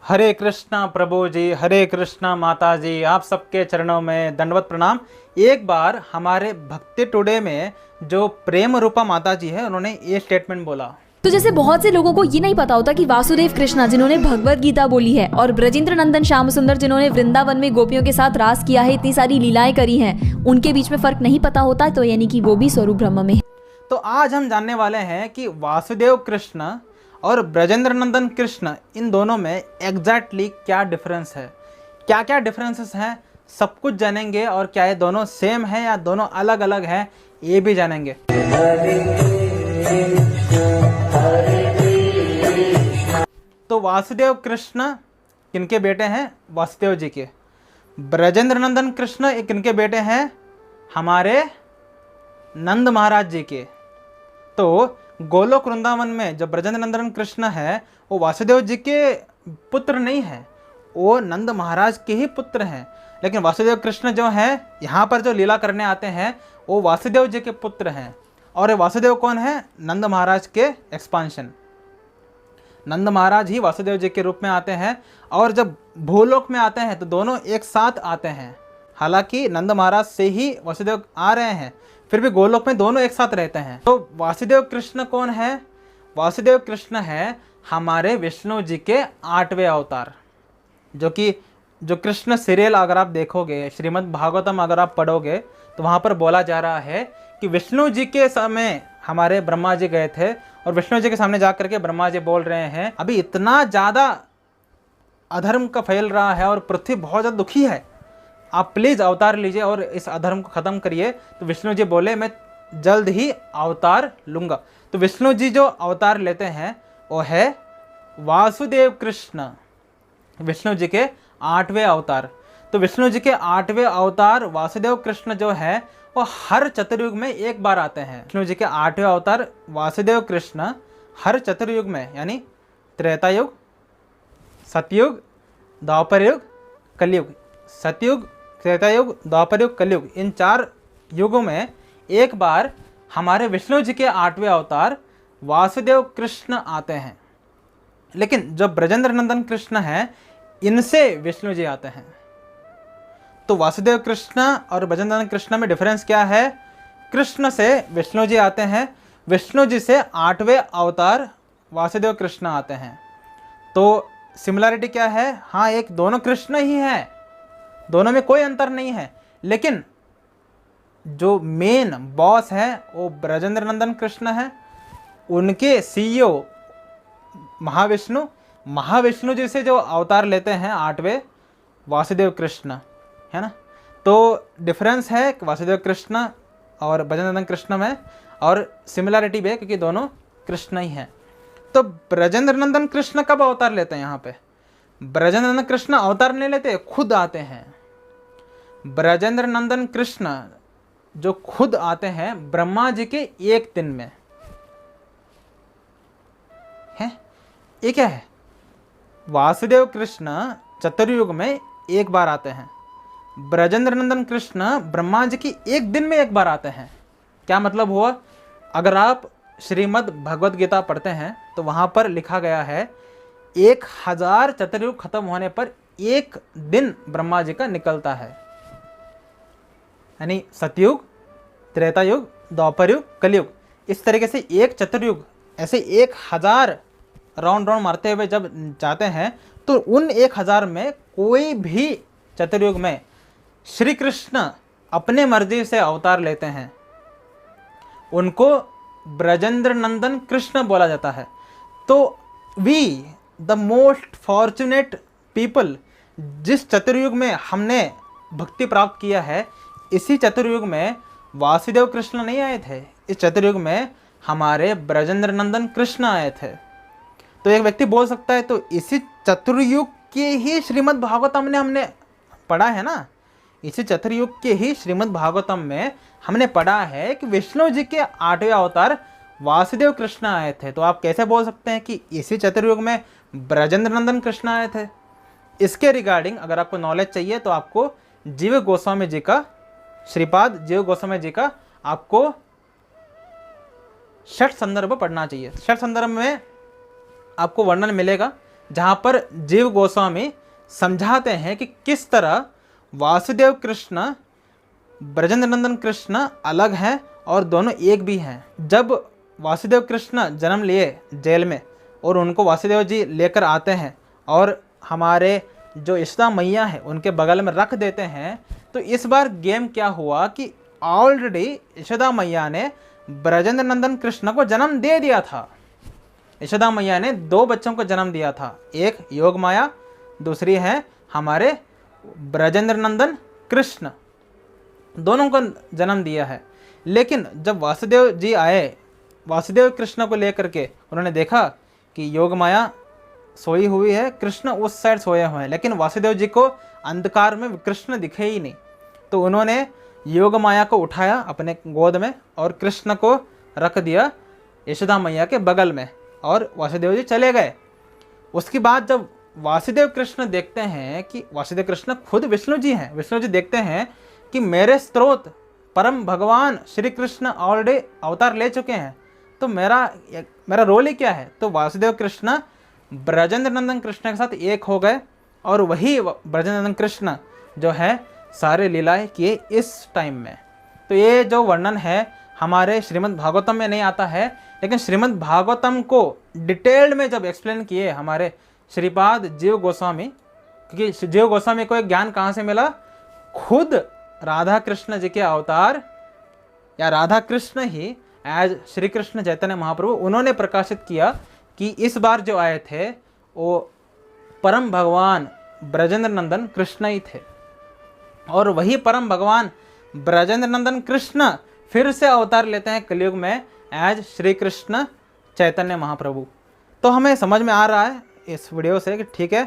हरे कृष्णा प्रभु जी, हरे कृष्णा माता जी, आप सबके चरणों में दंडवत प्रणाम। एक बार हमारे भक्ति टुडे में जो प्रेम रूपा माता जी है, उन्होंने ये स्टेटमेंट बोला। तो जैसे बहुत से लोगों को ये नहीं पता होता कि वासुदेव कृष्णा जिन्होंने भगवत गीता बोली है और ब्रजेंद्र नंदन श्याम सुंदर जिन्होंने वृंदावन में गोपियों के साथ रास किया है, इतनी सारी लीलाएं करी हैं, उनके बीच में फर्क नहीं पता होता, तो यानी कि वो भी स्वरूप ब्रह्म में है। तो आज हम जानने वाले हैं कि वासुदेव कृष्ण और ब्रजेंद्र नंदन कृष्ण, इन दोनों में एग्जैक्टली क्या डिफरेंस है, क्या क्या डिफरेंसेस हैं, सब कुछ जानेंगे। और क्या ये दोनों सेम हैं या दोनों अलग अलग हैं, ये भी जानेंगे। तो वासुदेव कृष्ण किनके बेटे हैं? वासुदेव जी के। ब्रजेंद्र नंदन कृष्ण ये किनके बेटे हैं? हमारे नंद महाराज जी के। तो गोलोक वृंदावन में जो ब्रजेंद्र नंदन कृष्ण है, वो वासुदेव जी के पुत्र नहीं है, वो नंद महाराज के ही पुत्र हैं। लेकिन वासुदेव कृष्ण जो हैं, यहाँ पर जो लीला करने आते हैं, वो वासुदेव जी के पुत्र हैं। और ये वासुदेव कौन है? नंद महाराज के एक्सपांशन। नंद महाराज ही वासुदेव जी के रूप में आते हैं। और जब भूलोक में आते हैं तो दोनों एक साथ आते हैं। हालांकि नंद महाराज से ही वासुदेव आ रहे हैं, फिर भी गोलोक में दोनों एक साथ रहते हैं। तो वासुदेव कृष्ण कौन है? वासुदेव कृष्ण है हमारे विष्णु जी के 8वें अवतार। जो कृष्ण सीरियल अगर आप देखोगे, श्रीमद् भागवतम अगर आप पढ़ोगे, तो वहाँ पर बोला जा रहा है कि विष्णु जी के समय हमारे ब्रह्मा जी गए थे और विष्णु जी के सामने जा करके ब्रह्मा जी बोल रहे हैं, अभी इतना ज़्यादा अधर्म का फैल रहा है और पृथ्वी बहुत ज़्यादा दुखी है, आप प्लीज़ अवतार लीजिए और इस अधर्म को ख़त्म करिए। तो विष्णु जी बोले, मैं जल्द ही अवतार लूँगा। तो विष्णु जी जो अवतार लेते हैं वो है वासुदेव कृष्ण, विष्णु जी के 8वें अवतार। तो विष्णु जी के 8वें अवतार वासुदेव कृष्ण जो है, वो हर चतुर्युग में एक बार आते हैं। विष्णु जी के 8वें अवतार वासुदेव कृष्ण हर चतुर्युग में, यानी त्रेता युग, सतयुग, द्वापर युग, कलयुग। सतयुग, त्रेता युग, द्वापर युग, कलयुग, इन 4 युगों में एक बार हमारे विष्णु जी के 8वें अवतार वासुदेव कृष्ण आते हैं। लेकिन जो ब्रजेंद्र नंदन कृष्ण हैं, इनसे विष्णु जी आते हैं। तो वासुदेव कृष्ण और ब्रजेंद्र नंदन कृष्ण में डिफरेंस क्या है? कृष्ण से विष्णु जी आते हैं, विष्णु जी से 8वें अवतार वासुदेव कृष्ण आते हैं। तो सिमिलरिटी क्या है? हाँ, एक दोनों कृष्ण ही हैं, दोनों में कोई अंतर नहीं है। लेकिन जो मेन बॉस है वो ब्रजेंद्र नंदन कृष्ण है, उनके सीईओ महाविष्णु जी से जो अवतार लेते हैं 8वें, वासुदेव कृष्ण, है ना। तो डिफरेंस है वासुदेव कृष्ण और ब्रजेंद्र नंदन कृष्ण में, और सिमिलरिटी भी है क्योंकि दोनों कृष्ण ही हैं। तो ब्रजेंद्र नंदन कृष्ण कब अवतार लेते हैं? यहाँ पे ब्रजेंद्र नंदन कृष्ण अवतार नहीं लेते, खुद आते हैं। ब्रजेंद्र नंदन कृष्ण जो खुद आते हैं ब्रह्मा जी के एक दिन में है। ये क्या है? वासुदेव कृष्ण चतुर्युग में एक बार आते हैं, ब्रजेंद्र नंदन कृष्ण ब्रह्मा जी की एक दिन में एक बार आते हैं। क्या मतलब हुआ? अगर आप श्रीमद् भगवद गीता पढ़ते हैं तो वहाँ पर लिखा गया है 1000 चतुर्युग खत्म होने पर एक दिन ब्रह्मा जी का निकलता है। यानी सतयुग, त्रेता युग, द्वापर युग, कलयुग, इस तरीके से एक चतुर्युग, ऐसे 1000 राउंड मारते हुए जब जाते हैं, तो उन 1000 में कोई भी चतुर्युग में श्री कृष्ण अपने मर्जी से अवतार लेते हैं, उनको ब्रजेंद्र नंदन कृष्ण बोला जाता है। तो we the most fortunate people, जिस चतुर्युग में हमने भक्ति प्राप्त किया है, इसी चतुर्युग में वासुदेव कृष्ण नहीं आए थे, इस चतुर्युग में हमारे ब्रजेंद्र नंदन कृष्ण आए थे। तो एक व्यक्ति बोल सकता है, तो इसी चतुर्युग के ही श्रीमद् भागवतम ने हमने पढ़ा है ना, इसी चतुर्युग के ही श्रीमद् भागवतम में हमने पढ़ा है कि विष्णु जी के 8वें अवतार वासुदेव कृष्ण आए थे। तो आप कैसे बोल सकते हैं कि इसी चतुर्युग में ब्रजेंद्र नंदन कृष्ण आए थे? इसके रिगार्डिंग अगर आपको नॉलेज चाहिए तो आपको जीव गोस्वामी जी का, श्रीपाद जीव गोस्वामी जी का आपको षट संदर्भ पढ़ना चाहिए। षट संदर्भ में आपको वर्णन मिलेगा जहाँ पर जीव गोस्वामी समझाते हैं कि किस तरह वासुदेव कृष्ण ब्रजेंद्र नंदन कृष्ण अलग हैं और दोनों एक भी हैं। जब वासुदेव कृष्ण जन्म लिए जेल में और उनको वासुदेव जी लेकर आते हैं और हमारे जो यशोदा मैया है उनके बगल में रख देते हैं, तो इस बार गेम क्या हुआ कि ऑलरेडी यशोदा मैया ने ब्रजेंद्र नंदन कृष्ण को जन्म दे दिया था। यशोदा मैया ने 2 बच्चों को जन्म दिया था, एक योग माया, दूसरी है हमारे ब्रजेंद्र नंदन कृष्ण, दोनों को जन्म दिया है। लेकिन जब वासुदेव जी आए, वासुदेव कृष्ण को लेकर के, उन्होंने देखा कि योग माया सोई हुई है, कृष्ण उस साइड सोए हुए हैं, लेकिन वासुदेव जी को अंधकार में कृष्ण दिखे ही नहीं। तो उन्होंने योग माया को उठाया अपने गोद में और कृष्ण को रख दिया यशोदा मैया के बगल में और वासुदेव जी चले गए। उसके बाद जब वासुदेव कृष्ण देखते हैं कि वासुदेव कृष्ण खुद विष्णु जी हैं, विष्णु जी देखते हैं कि मेरे स्रोत परम भगवान श्री कृष्ण ऑलरेडी अवतार ले चुके हैं, तो मेरा रोल ही क्या है। तो वासुदेव कृष्ण ब्रजेंद्र नंदन कृष्ण के साथ एक हो गए और वही ब्रजेंद्र नंदन कृष्ण जो है सारे लीलाएं किए इस टाइम में। तो ये जो वर्णन है हमारे श्रीमद् भागवतम में नहीं आता है, लेकिन श्रीमद् भागवतम को डिटेल्ड में जब एक्सप्लेन किए हमारे श्रीपाद जीव गोस्वामी, क्योंकि जीव गोस्वामी को एक ज्ञान कहाँ से मिला, खुद राधा कृष्ण जी के अवतार या राधा कृष्ण ही एज श्री कृष्ण चैतन्य महाप्रभु उन्होंने प्रकाशित किया कि इस बार जो आए थे वो परम भगवान ब्रजेंद्र नंदन कृष्ण ही थे। और वही परम भगवान ब्रजेंद्र नंदन कृष्ण फिर से अवतार लेते हैं कलयुग में एज श्री कृष्ण चैतन्य महाप्रभु। तो हमें समझ में आ रहा है इस वीडियो से कि ठीक है,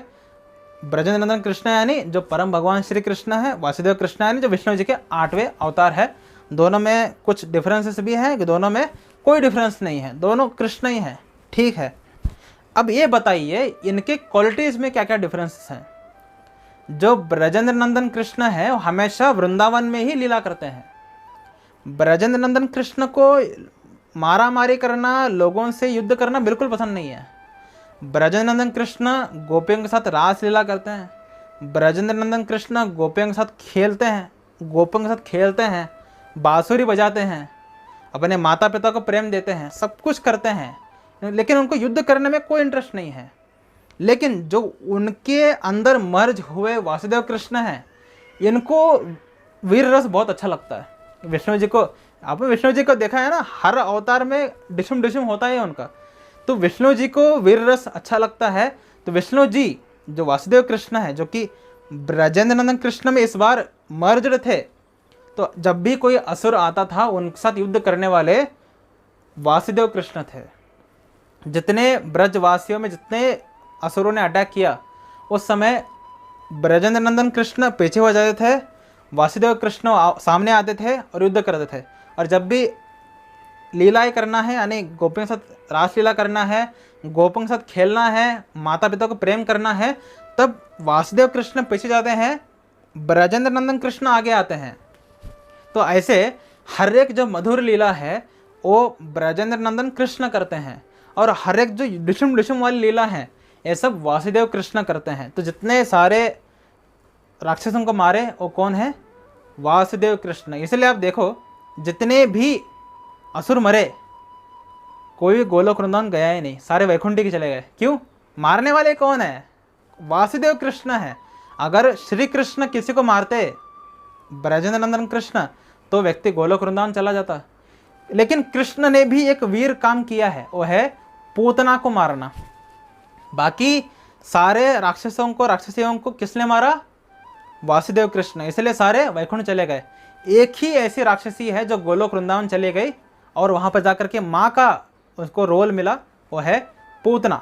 ब्रजेंद्र नंदन कृष्ण यानी जो परम भगवान श्री कृष्ण है, वासुदेव कृष्ण यानी जो विष्णु जी के 8वें अवतार है। दोनों में कुछ डिफरेंसेस भी हैं कि दोनों में कोई डिफरेंस नहीं है, दोनों कृष्ण ही हैं, ठीक है। अब ये बताइए इनके क्वालिटीज़ में क्या क्या डिफरेंसेस हैं। जो ब्रजेंद्र नंदन कृष्ण है वो हमेशा वृंदावन में ही लीला करते हैं। ब्रजेंद्र नंदन कृष्ण को मारा मारी करना, लोगों से युद्ध करना बिल्कुल पसंद नहीं है। ब्रजेंद्र नंदन कृष्ण गोपियों के साथ रास लीला करते हैं। ब्रजेंद्र नंदन कृष्ण गोपियों के साथ खेलते हैं, बांसुरी बजाते हैं, अपने माता पिता को प्रेम देते हैं, सब कुछ करते हैं, लेकिन उनको युद्ध करने में कोई इंटरेस्ट नहीं है। लेकिन जो उनके अंदर मर्ज हुए वासुदेव कृष्ण हैं, इनको वीर रस बहुत अच्छा लगता है। विष्णु जी को, आपने विष्णु जी को देखा है ना, हर अवतार में डिशुम डिशुम होता है उनका। तो विष्णु जी को वीर रस अच्छा लगता है। तो विष्णु जी जो वासुदेव कृष्ण है, जो कि ब्रजेंद्र नंदन कृष्ण में इस बार मर्जड थे, तो जब भी कोई असुर आता था उनके साथ युद्ध करने वाले वासुदेव कृष्ण थे। जितने ब्रजवासियों में जितने असुरों ने अटैक किया, उस समय ब्रजेंद्र नंदन कृष्ण पीछे हो जाते थे, वासुदेव कृष्ण सामने आते थे और युद्ध करते थे। और जब भी लीलाएं करना है, यानी गोपियों के साथ रासलीला करना है, गोपियों के साथ खेलना है, माता पिता को प्रेम करना है, तब वासुदेव कृष्ण पीछे जाते हैं, ब्रजेंद्र नंदन कृष्ण आगे आते हैं। तो ऐसे हर एक जो मधुर लीला है वो ब्रजेंद्र नंदन कृष्ण करते हैं, और हर एक जो डिशुम डिशुम वाली लीला है ये सब वासुदेव कृष्ण करते हैं। तो जितने सारे राक्षसों को मारे वो कौन है, वासुदेव कृष्ण। इसलिए आप देखो जितने भी असुर मरे कोई भी गोलोक वृंदावन गया ही नहीं, सारे वैकुंठी के चले गए। क्यों? मारने वाले कौन है? वासुदेव कृष्ण है। अगर श्री कृष्ण किसी को मारते, ब्रजेंद्र नंदन कृष्ण, तो व्यक्ति गोलोक वृंदावन चला जाता। लेकिन कृष्ण ने भी एक वीर काम किया है, वो है पूतना को मारना। बाकी सारे राक्षसियों को किसने मारा? वासुदेव कृष्ण। इसलिए सारे वैकुंठ चले गए। एक ही ऐसी राक्षसी है जो गोलोक वृंदावन चली गई और वहाँ पर जाकर के माँ का उसको रोल मिला, वो है पूतना।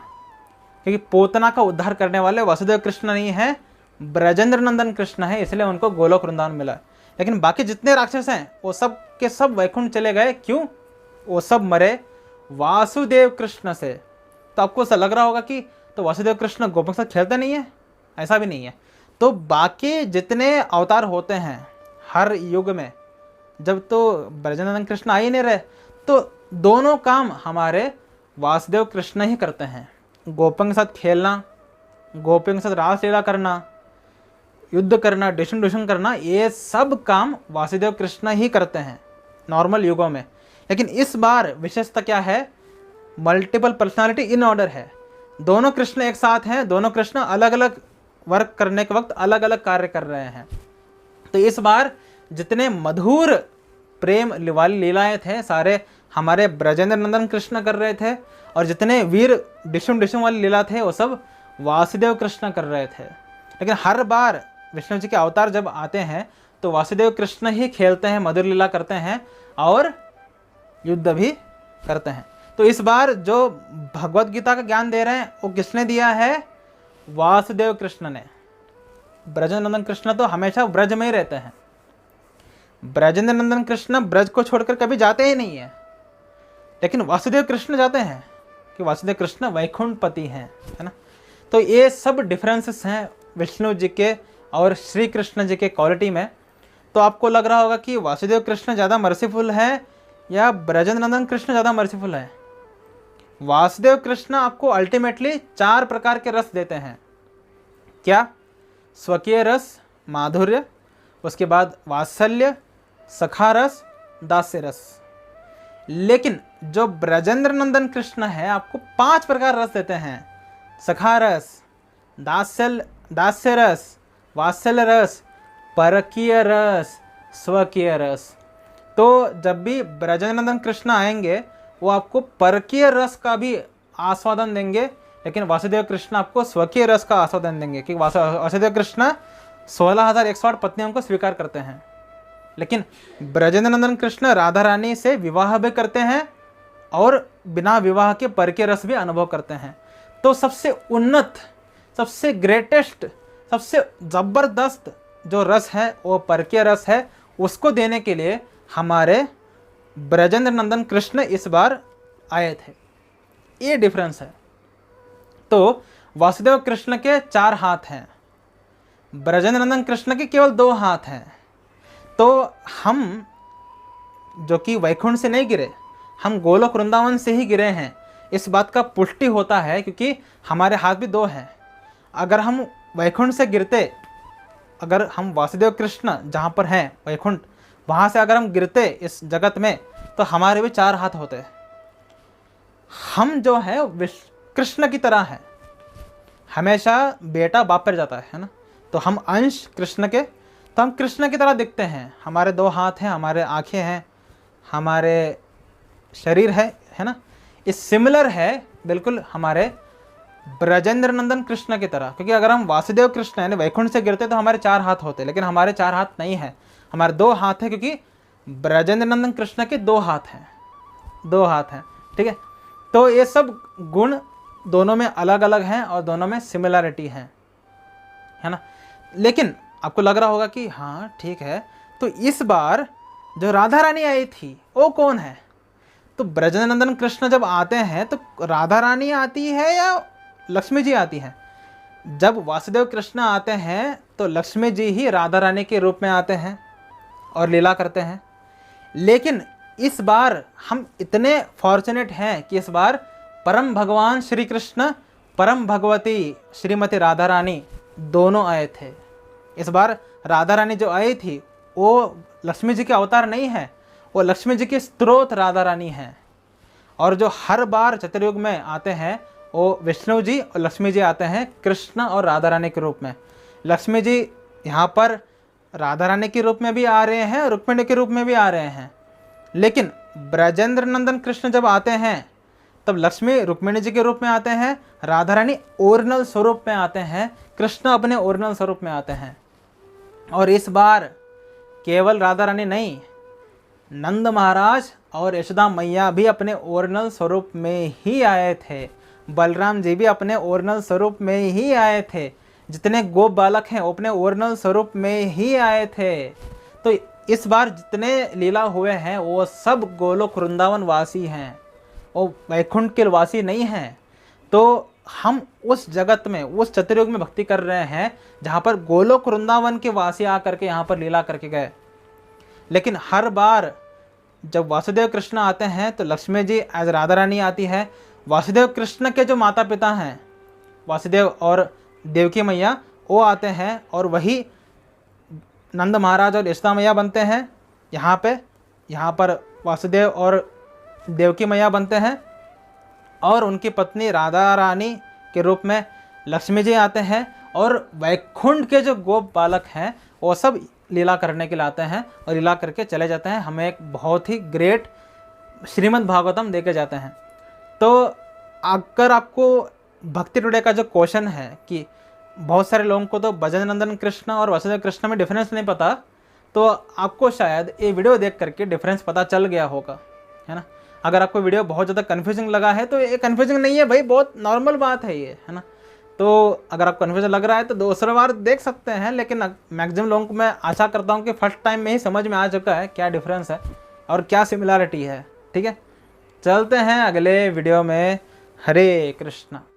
क्योंकि पूतना का उद्धार करने वाले वासुदेव कृष्ण नहीं है, ब्रजेंद्र नंदन कृष्ण है, इसलिए उनको गोलोक वृंदावन मिला। लेकिन बाकी जितने राक्षस हैं वो सब के सब वैकुंठ चले गए। क्यों? वो सब मरे वासुदेव कृष्ण से। तो आपको ऐसा लग रहा होगा कि तो वासुदेव कृष्ण गोपियों के साथ खेलते नहीं है, ऐसा भी नहीं है। तो बाकी जितने अवतार होते हैं हर युग में, जब तो ब्रजेंद्र नंदन कृष्ण आ ही नहीं रहे, तो दोनों काम हमारे वासुदेव कृष्ण ही करते हैं। गोपियों के साथ खेलना, गोपियों के साथ रास लीला करना, युद्ध करना, डिशन करना, ये सब काम वासुदेव कृष्ण ही करते हैं नॉर्मल युगों में। लेकिन इस बार विशेषता क्या है, मल्टीपल पर्सनालिटी इन ऑर्डर है। दोनों कृष्ण एक साथ हैं, दोनों कृष्ण अलग अलग वर्क करने के वक्त अलग अलग कार्य कर रहे हैं। तो इस बार जितने मधुर प्रेम वाली लीलाएं थे सारे हमारे ब्रजेंद्र नंदन कृष्ण कर रहे थे, और जितने वीर डिशुम वाली लीला थे वो सब वासुदेव कृष्ण कर रहे थे। लेकिन हर बार विष्णु जी के अवतार जब आते हैं तो वासुदेव कृष्ण ही खेलते हैं, मधुर लीला करते हैं और युद्ध भी करते हैं। तो इस बार जो भगवत गीता का ज्ञान दे रहे हैं वो किसने दिया है, वासुदेव कृष्ण ने। ब्रजेंद्र नंदन कृष्ण तो हमेशा ब्रज में ही रहते हैं। ब्रजेंद्र नंदन कृष्ण ब्रज को छोड़कर कभी जाते ही नहीं है, लेकिन वासुदेव कृष्ण जाते हैं कि वासुदेव कृष्ण वैकुंठपति हैं, है ना। तो ये सब डिफरेंसेस हैं विष्णु जी के और श्री कृष्ण जी के क्वालिटी में। तो आपको लग रहा होगा कि वासुदेव कृष्ण ज़्यादा मर्सीफुल है या ब्रजेंद्र नंदन कृष्ण ज़्यादा मर्सीफुल है। वासुदेव कृष्ण आपको अल्टीमेटली 4 प्रकार के रस देते हैं। क्या? स्वकीय रस, माधुर्य, उसके बाद वात्सल्य, सखा रस, दास्य रस। लेकिन जो ब्रजेंद्र नंदन कृष्ण है आपको 5 प्रकार रस देते हैं। सखा रस, दास्य रस, वात्सल्य रस, परकीय रस, स्वकीय रस। तो जब भी ब्रजेंद्र नंदन कृष्ण आएंगे वो आपको परकीय रस का भी आस्वादन देंगे, लेकिन वासुदेव कृष्ण आपको स्वकीय रस का आस्वादन देंगे, क्योंकि वासुदेव कृष्ण 16,108 पत्नियों को स्वीकार करते हैं। लेकिन ब्रजेंद्र नंदन कृष्ण राधा रानी से विवाह भी करते हैं और बिना विवाह के परकीय रस भी अनुभव करते हैं। तो सबसे उन्नत, सबसे ग्रेटेस्ट, सबसे ज़बरदस्त जो रस है वो परकीय रस है। उसको देने के लिए हमारे ब्रजेंद्र नंदन कृष्ण इस बार आए थे। ये डिफरेंस है। तो वासुदेव कृष्ण के 4 हाथ हैं, ब्रजेंद्र नंदन कृष्ण के केवल 2 हाथ हैं। तो हम जो कि वैकुंठ से नहीं गिरे, हम गोलोक वृंदावन से ही गिरे हैं, इस बात का पुष्टि होता है क्योंकि हमारे हाथ भी 2 हैं। अगर हम वैकुंठ से गिरते, अगर हम वासुदेव कृष्ण जहाँ पर हैं वैकुंठ, वहाँ से अगर हम गिरते इस जगत में तो हमारे भी 4 हाथ होते। हम जो है कृष्ण की तरह हैं, हमेशा बेटा बाप पर जाता है ना। तो हम अंश कृष्ण के, तो हम कृष्ण की तरह दिखते हैं। हमारे 2 हाथ हैं, हमारे आँखें हैं, हमारे शरीर है ना। इस सिमिलर है बिल्कुल हमारे ब्रजेंद्र नंदन कृष्ण की तरह। क्योंकि अगर हम वासुदेव कृष्ण यानी वैकुंठ से गिरते तो हमारे 4 हाथ होते, लेकिन हमारे 4 हाथ नहीं हैं, हमारे 2 हाथ हैं, क्योंकि ब्रजेंद्र नंदन कृष्ण के 2 हाथ हैं, 2 हाथ हैं। ठीक है। तो ये सब गुण दोनों में अलग अलग हैं और दोनों में सिमिलरिटी है ना। लेकिन आपको लग रहा होगा कि हाँ ठीक है, तो इस बार जो राधा रानी आई थी वो कौन है? तो ब्रजेंद्र नंदन कृष्ण जब आते हैं तो राधा रानी आती है या लक्ष्मी जी आती हैं? जब वासुदेव कृष्ण आते हैं तो लक्ष्मी जी ही राधा रानी के रूप में आते हैं और लीला करते हैं। लेकिन इस बार हम इतने फॉर्चुनेट हैं कि इस बार परम भगवान श्री कृष्ण, परम भगवती श्रीमती राधा रानी दोनों आए थे। इस बार राधा रानी जो आई थी वो लक्ष्मी जी के अवतार नहीं है, वो लक्ष्मी जी के स्त्रोत राधा रानी हैं। और जो हर बार चतुर्युग में आते हैं वो विष्णु जी और लक्ष्मी जी आते हैं कृष्ण और राधा रानी के रूप में। लक्ष्मी जी यहाँ पर राधा रानी के रूप में भी आ रहे हैं, रुक्मिणी के रूप में भी आ रहे हैं। लेकिन ब्रजेंद्र नंदन कृष्ण जब आते हैं तब लक्ष्मी रुक्मिणी जी के रूप में आते हैं, राधा रानी ओरिजिनल स्वरूप में आते हैं, कृष्ण अपने ओरिजिनल स्वरूप में आते हैं। और इस बार केवल राधा रानी नहीं, नंद महाराज और यशोदा मैया भी अपने ओरिजिनल स्वरूप में ही आए थे, बलराम जी भी अपने ओरिजिनल स्वरूप में ही आए थे, जितने गोप बालक हैं वो अपने ओरिजिनल स्वरूप में ही आए थे। तो इस बार जितने लीला हुए हैं वो सब गोलोक वृंदावन वासी हैं, वो वैकुंठ के वासी नहीं हैं। तो हम उस जगत में, उस चतुर्युग में भक्ति कर रहे हैं जहाँ पर गोलोक वृंदावन के वासी आकर के यहाँ पर लीला करके गए। लेकिन हर बार जब वासुदेव कृष्ण आते हैं तो लक्ष्मी जी एज राधा रानी आती है। वासुदेव कृष्ण के जो माता पिता हैं, वासुदेव और देवकी मैया वो आते हैं और वही नंद महाराज और यशोदा मैया बनते हैं। यहाँ पर वासुदेव और देवकी मैया बनते हैं और उनकी पत्नी राधा रानी के रूप में लक्ष्मी जी आते हैं और वैकुंठ के जो गोप बालक हैं वो सब लीला करने के लिए आते हैं और लीला करके चले जाते हैं। हमें एक बहुत ही ग्रेट श्रीमद् भागवतम देके जाते हैं। तो अगर आपको भक्ति टुडे का जो क्वेश्चन है कि बहुत सारे लोगों को तो ब्रज नंदन कृष्ण और वासुदेव कृष्ण में डिफरेंस नहीं पता, तो आपको शायद ये वीडियो देख करके डिफरेंस पता चल गया होगा, है ना। अगर आपको वीडियो बहुत ज़्यादा कन्फ्यूजिंग लगा है तो ये कन्फ्यूजिंग नहीं है भाई, बहुत नॉर्मल बात है ये, है ना। तो अगर आपको कन्फ्यूजन लग रहा है तो दूसरा बार देख सकते हैं, लेकिन मैक्सिमम लोगों को मैं आशा करता हूँ कि फर्स्ट टाइम में ही समझ में आ चुका है क्या डिफरेंस है और क्या सिमिलरिटी है। ठीक है, चलते हैं अगले वीडियो में। हरे कृष्णा।